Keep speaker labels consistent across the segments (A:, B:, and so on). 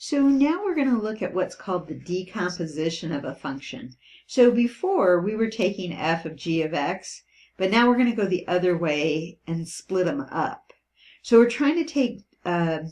A: So now we're going to look at what's called the decomposition of a function. So before we were taking f of g of x, but now we're going to go the other way and split them up. So we're trying to take a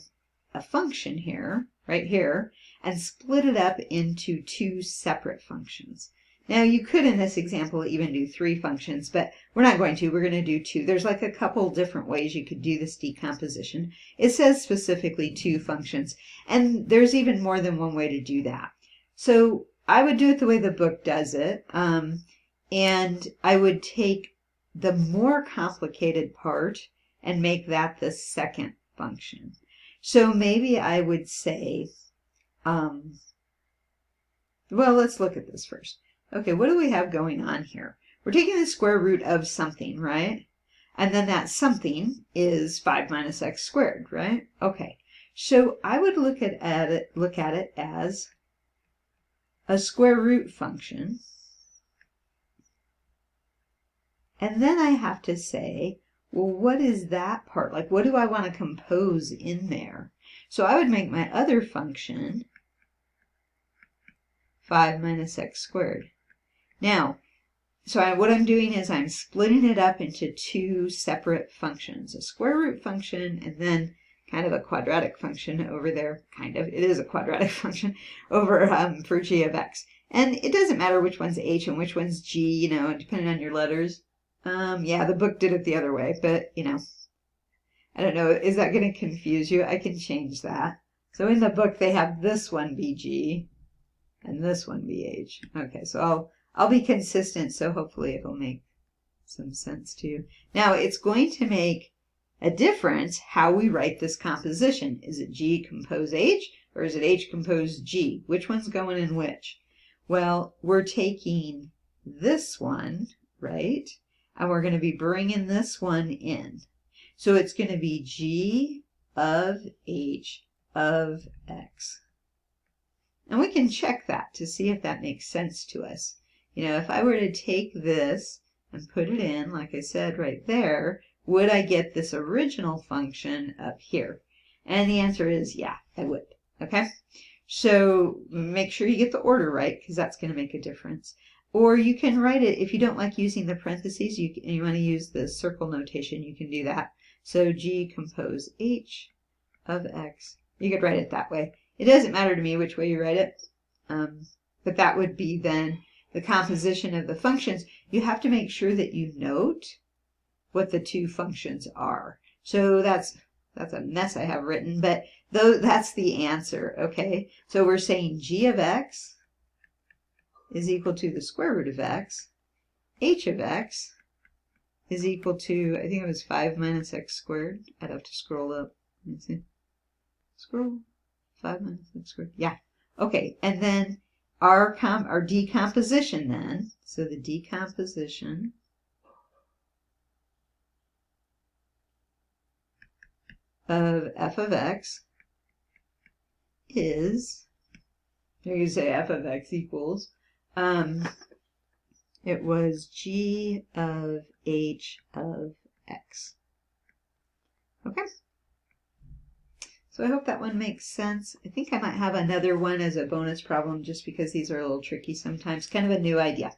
A: function here, right here, and split it up into two separate functions. Now you could in this example even do three functions, but we're not going to. We're going to do two. There's like a couple different ways you could do this decomposition. It says specifically two functions, and there's even more than one way to do that. So I would do it the way the book does it, and I would take the more complicated part and make that the second function. So maybe I would say, well, let's look at this first. Okay, what do we have going on here? We're taking the square root of something, right? And then that something is 5 minus x squared, right? Okay, so I would look at it as a square root function. And then I have to say, well, what is that part? Like, what do I want to compose in there? So I would make my other function 5 minus x squared. Now, what I'm doing is I'm splitting it up into two separate functions, a square root function and then kind of a quadratic function over there. Kind of, it is a quadratic function over for g of x. And it doesn't matter which one's h and which one's g, you know, depending on your letters. Yeah, the book did it the other way, but, you know, I don't know, is that going to confuse you? I can change that. So in the book, they have this one be g and this one be h. Okay, so I'll be consistent, so hopefully it'll make some sense to you. Now, it's going to make a difference how we write this composition. Is it g compose h, or is it h compose g? Which one's going in which? Well, we're taking this one, right? And we're going to be bringing this one in. So it's going to be g of h of x. And we can check that to see if that makes sense to us. You know, if I were to take this and put it in, like I said, right there, would I get this original function up here? And the answer is yeah, I would. Okay? So make sure you get the order right, because that's going to make a difference. Or you can write it, if you don't like using the parentheses, you want to use the circle notation, you can do that. So g compose h of x. You could write it that way. It doesn't matter to me which way you write it, but that would be then the composition of the functions. You have to make sure that you note what the two functions are. So that's a mess I have written, but that's the answer, okay? So we're saying g of x is equal to the square root of x. H of x is equal to, I think it was 5 minus x squared. I'd have to scroll up. Let me see. Scroll. 5 minus x squared. Yeah. Okay, and then our decomposition then, so the decomposition of f of x is, you can say f of x equals, it was g of h of x. Okay. So I hope that one makes sense. I think I might have another one as a bonus problem just because these are a little tricky sometimes. Kind of a new idea.